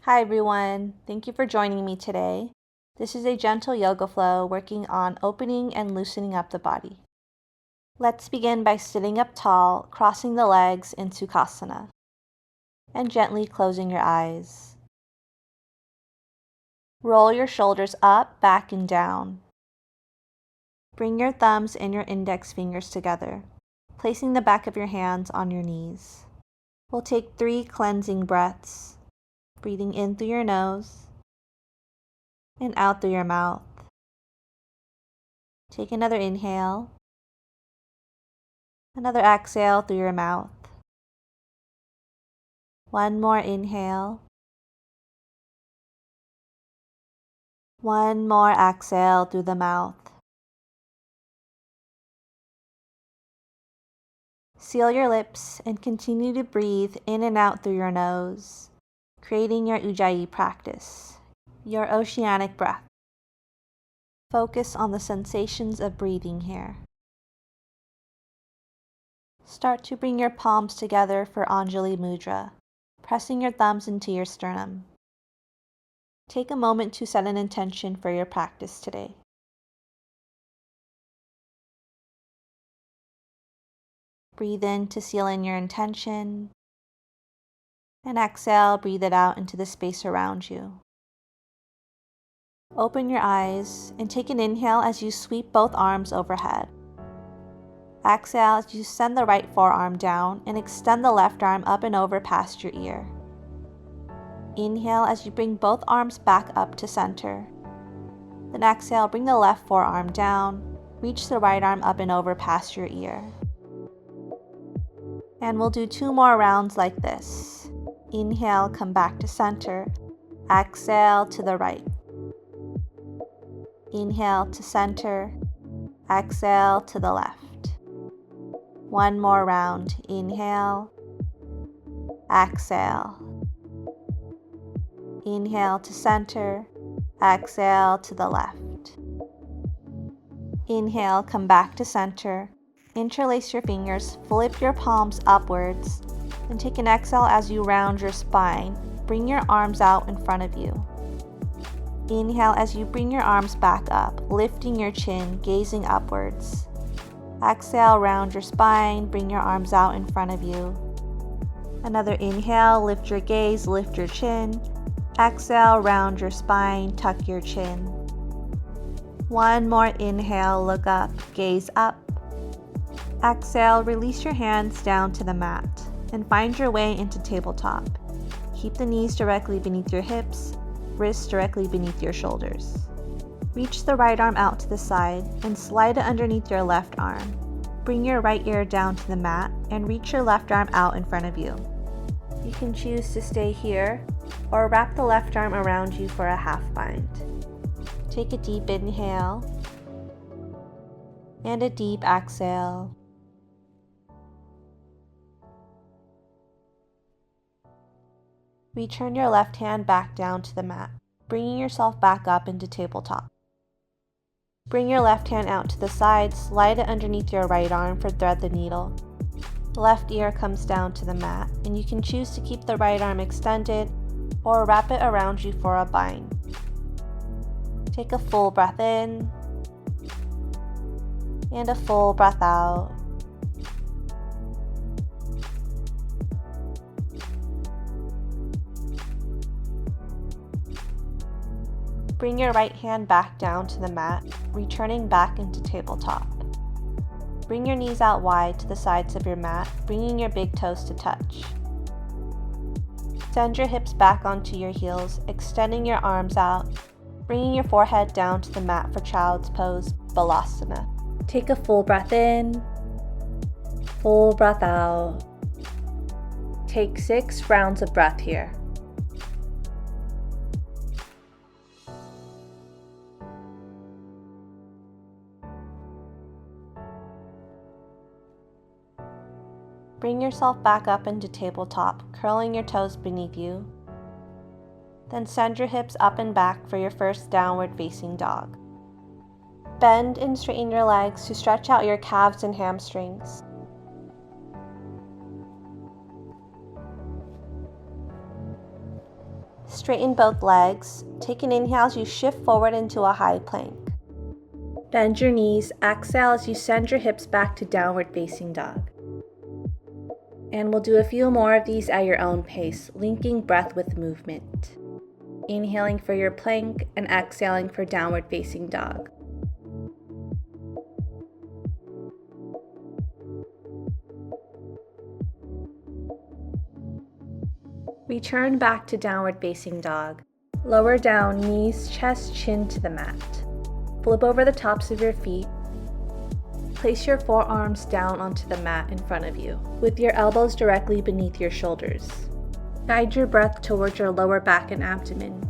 Hi everyone, thank you for joining me today. This is a gentle yoga flow working on opening and loosening up the body. Let's begin by sitting up tall, crossing the legs in Sukhasana, and gently closing your eyes. Roll your shoulders up, back, and down. Bring your thumbs and your index fingers together, placing the back of your hands on your knees. We'll take 3 cleansing breaths. Breathing in through your nose and out through your mouth. Take another inhale, another exhale through your mouth. One more inhale, one more exhale through the mouth. Seal your lips and continue to breathe in and out through your nose, creating your Ujjayi practice, your oceanic breath. Focus on the sensations of breathing here. Start to bring your palms together for Anjali Mudra, pressing your thumbs into your sternum. Take a moment to set an intention for your practice today. Breathe in to seal in your intention, and exhale, breathe it out into the space around you. Open your eyes and take an inhale as you sweep both arms overhead. Exhale as you send the right forearm down and extend the left arm up and over past your ear. Inhale as you bring both arms back up to center. Then exhale, bring the left forearm down, reach the right arm up and over past your ear. And we'll do 2 more rounds like this. Inhale, come back to center. Exhale to the right. Inhale to center. Exhale to the left. One more round. Inhale. Exhale. Inhale to center. Exhale to the left. Inhale, come back to center. Interlace your fingers, flip your palms upwards, and take an exhale as you round your spine. Bring your arms out in front of you. Inhale as you bring your arms back up, lifting your chin, gazing upwards. Exhale, round your spine, bring your arms out in front of you. Another inhale, lift your gaze, lift your chin. Exhale, round your spine, tuck your chin. One more inhale, look up, gaze up. Exhale, release your hands down to the mat and find your way into tabletop. Keep the knees directly beneath your hips, wrists directly beneath your shoulders. Reach the right arm out to the side and slide it underneath your left arm. Bring your right ear down to the mat and reach your left arm out in front of you. You can choose to stay here or wrap the left arm around you for a half bind. Take a deep inhale and a deep exhale. Return your left hand back down to the mat, bringing yourself back up into tabletop. Bring your left hand out to the side, slide it underneath your right arm for thread the needle. The left ear comes down to the mat, and you can choose to keep the right arm extended or wrap it around you for a bind. Take a full breath in and a full breath out. Bring your right hand back down to the mat, returning back into tabletop. Bring your knees out wide to the sides of your mat, bringing your big toes to touch. Send your hips back onto your heels, extending your arms out, bringing your forehead down to the mat for Child's Pose, Balasana. Take a full breath in, full breath out. Take 6 rounds of breath here. Bring yourself back up into tabletop, curling your toes beneath you. Then send your hips up and back for your first downward facing dog. Bend and straighten your legs to stretch out your calves and hamstrings. Straighten both legs. Take an inhale as you shift forward into a high plank. Bend your knees. Exhale as you send your hips back to downward facing dog. And we'll do a few more of these at your own pace, linking breath with movement. Inhaling for your plank and exhaling for downward facing dog. Return back to downward facing dog. Lower down, knees, chest, chin to the mat. Flip over the tops of your feet. Place your forearms down onto the mat in front of you, with your elbows directly beneath your shoulders. Guide your breath towards your lower back and abdomen.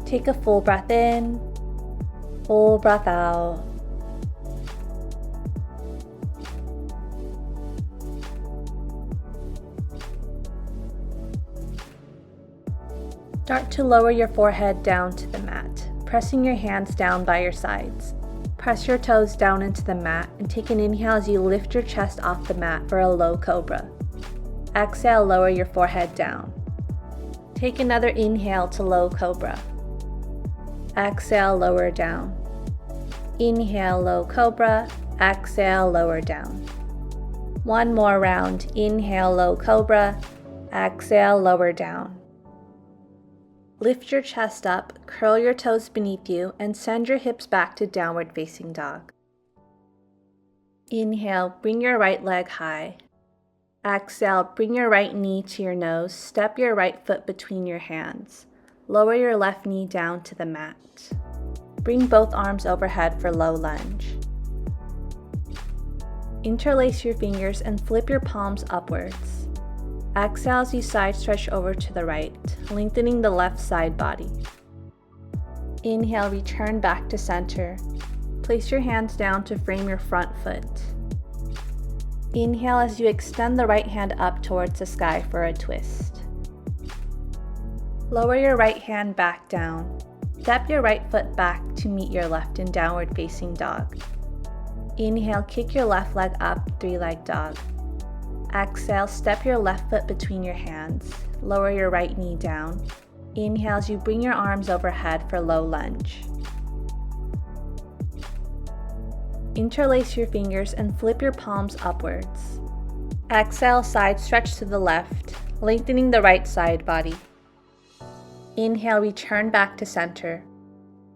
Take a full breath in, full breath out. Start to lower your forehead down to the mat, pressing your hands down by your sides. Press your toes down into the mat and take an inhale as you lift your chest off the mat for a low cobra. Exhale, lower your forehead down. Take another inhale to low cobra. Exhale, lower down. Inhale, low cobra. Exhale, lower down. One more round. Inhale, low cobra. Exhale, lower down. Lift your chest up, curl your toes beneath you, and send your hips back to downward facing dog. Inhale, bring your right leg high. Exhale, bring your right knee to your nose, step your right foot between your hands. Lower your left knee down to the mat. Bring both arms overhead for low lunge. Interlace your fingers and flip your palms upwards. Exhale as you side stretch over to the right, lengthening the left side body. Inhale, return back to center. Place your hands down to frame your front foot. Inhale as you extend the right hand up towards the sky for a twist. Lower your right hand back down. Step your right foot back to meet your left in downward facing dog. Inhale, kick your left leg up, three-leg dog. Exhale, step your left foot between your hands. Lower your right knee down. Inhale as you bring your arms overhead for low lunge. Interlace your fingers and flip your palms upwards. Exhale, side stretch to the left, lengthening the right side body. Inhale, return back to center.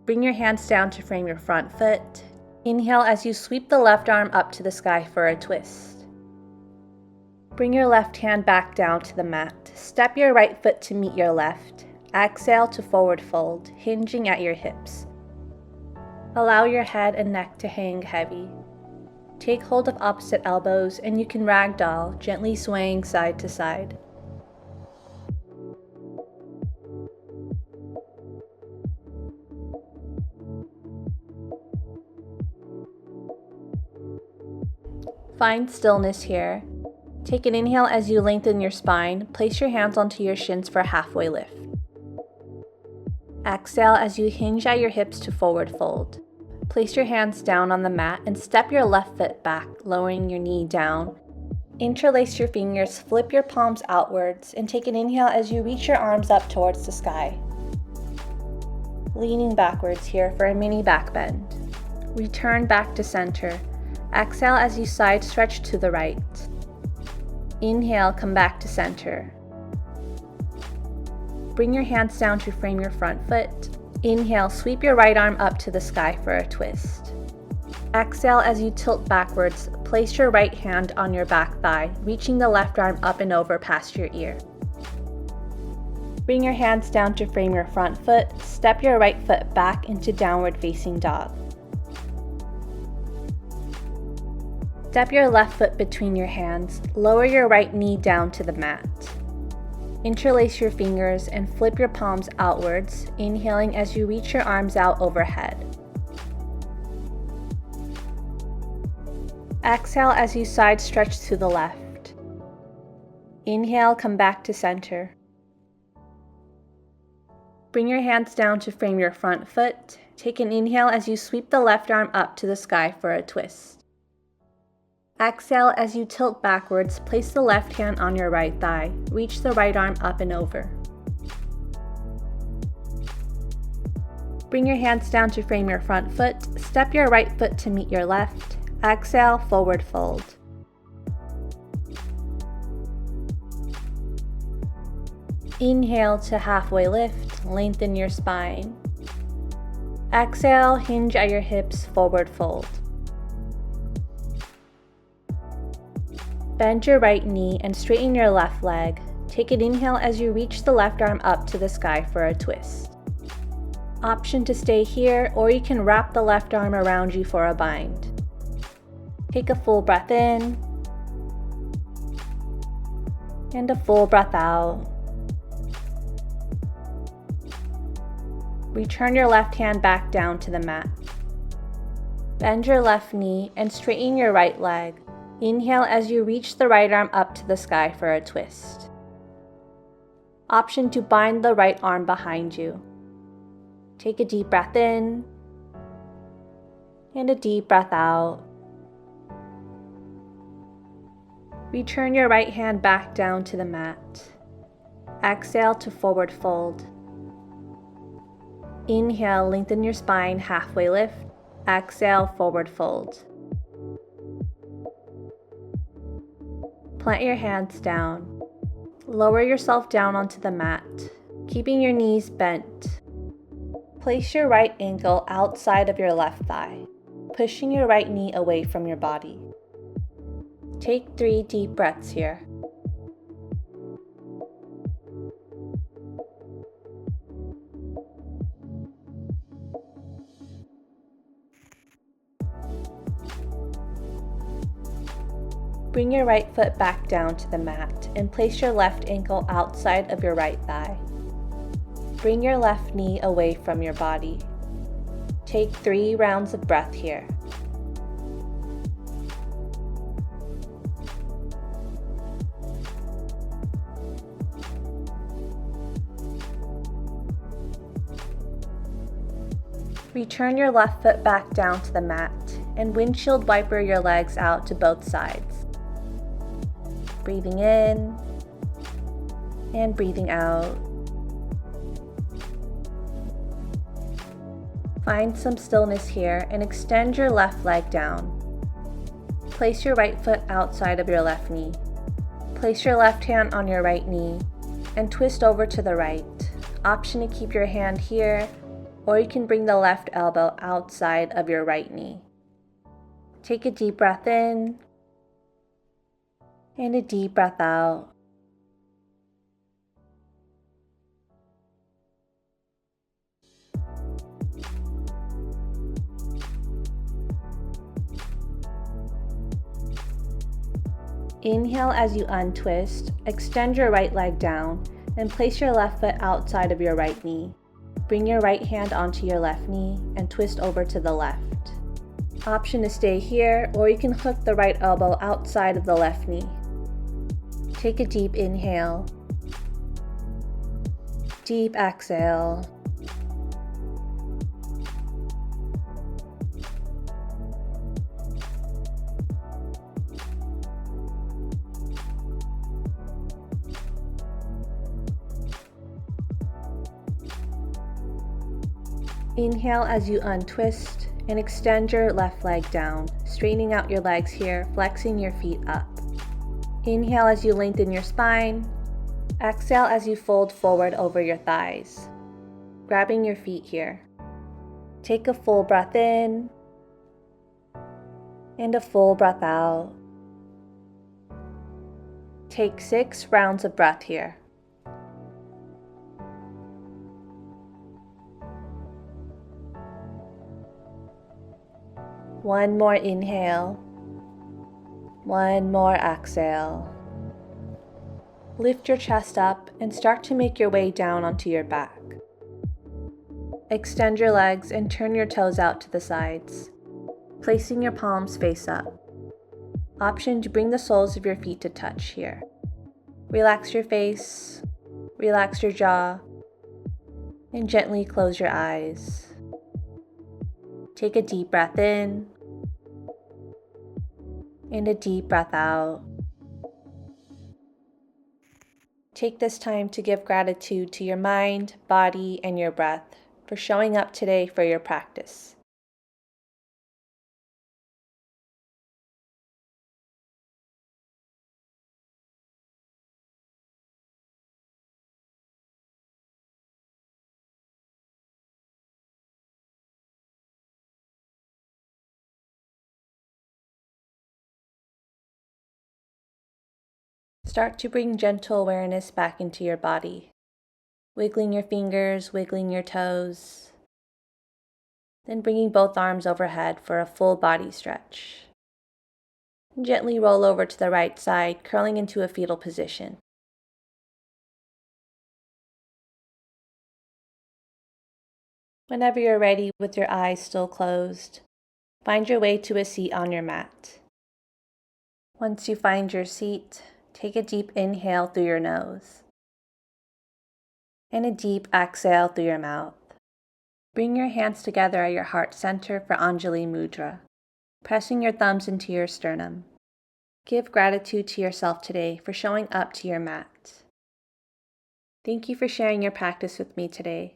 Bring your hands down to frame your front foot. Inhale as you sweep the left arm up to the sky for a twist. Bring your left hand back down to the mat. Step your right foot to meet your left. Exhale to forward fold, hinging at your hips. Allow your head and neck to hang heavy. Take hold of opposite elbows and you can ragdoll, gently swaying side to side. Find stillness here. Take an inhale as you lengthen your spine. Place your hands onto your shins for a halfway lift. Exhale as you hinge at your hips to forward fold. Place your hands down on the mat and step your left foot back, lowering your knee down. Interlace your fingers, flip your palms outwards, and take an inhale as you reach your arms up towards the sky. Leaning backwards here for a mini back bend. Return back to center. Exhale as you side stretch to the right. Inhale, come back to center. Bring your hands down to frame your front foot. Inhale, sweep your right arm up to the sky for a twist. Exhale as you tilt backwards, place your right hand on your back thigh, reaching the left arm up and over past your ear. Bring your hands down to frame your front foot, step your right foot back into downward facing dog. Step your left foot between your hands, lower your right knee down to the mat. Interlace your fingers and flip your palms outwards, inhaling as you reach your arms out overhead. Exhale as you side stretch to the left. Inhale, come back to center. Bring your hands down to frame your front foot. Take an inhale as you sweep the left arm up to the sky for a twist. Exhale as you tilt backwards, place the left hand on your right thigh. Reach the right arm up and over. Bring your hands down to frame your front foot. Step your right foot to meet your left. Exhale, forward fold. Inhale to halfway lift, lengthen your spine. Exhale, hinge at your hips, forward fold. Bend your right knee and straighten your left leg. Take an inhale as you reach the left arm up to the sky for a twist. Option to stay here, or you can wrap the left arm around you for a bind. Take a full breath in and a full breath out. Return your left hand back down to the mat. Bend your left knee and straighten your right leg. Inhale as you reach the right arm up to the sky for a twist. Option to bind the right arm behind you. Take a deep breath in and a deep breath out. Return your right hand back down to the mat. Exhale to forward fold. Inhale, lengthen your spine, halfway lift. Exhale, forward fold. Plant your hands down. Lower yourself down onto the mat, keeping your knees bent. Place your right ankle outside of your left thigh, pushing your right knee away from your body. Take 3 deep breaths here. Bring your right foot back down to the mat and place your left ankle outside of your right thigh. Bring your left knee away from your body. Take 3 rounds of breath here. Return your left foot back down to the mat and windshield wiper your legs out to both sides. Breathing in and breathing out. Find some stillness here and extend your left leg down. Place your right foot outside of your left knee. Place your left hand on your right knee and twist over to the right. Option to keep your hand here, or you can bring the left elbow outside of your right knee. Take a deep breath in and a deep breath out. Inhale as you untwist, extend your right leg down, and place your left foot outside of your right knee. Bring your right hand onto your left knee and twist over to the left. Option to stay here, or you can hook the right elbow outside of the left knee. Take a deep inhale, deep exhale. Inhale as you untwist and extend your left leg down, straightening out your legs here, flexing your feet up. Inhale as you lengthen your spine. Exhale as you fold forward over your thighs, grabbing your feet here. Take a full breath in and a full breath out. Take 6 rounds of breath here. One more inhale. One more exhale. Lift your chest up and start to make your way down onto your back. Extend your legs and turn your toes out to the sides, placing your palms face up. Option to bring the soles of your feet to touch here. Relax your face, relax your jaw, and gently close your eyes. Take a deep breath in and a deep breath out. Take this time to give gratitude to your mind, body, and your breath for showing up today for your practice. Start to bring gentle awareness back into your body, wiggling your fingers, wiggling your toes, then bringing both arms overhead for a full body stretch. Gently roll over to the right side, curling into a fetal position. Whenever you're ready, with your eyes still closed, find your way to a seat on your mat. Once you find your seat, take a deep inhale through your nose and a deep exhale through your mouth. Bring your hands together at your heart center for Anjali Mudra, pressing your thumbs into your sternum. Give gratitude to yourself today for showing up to your mat. Thank you for sharing your practice with me today.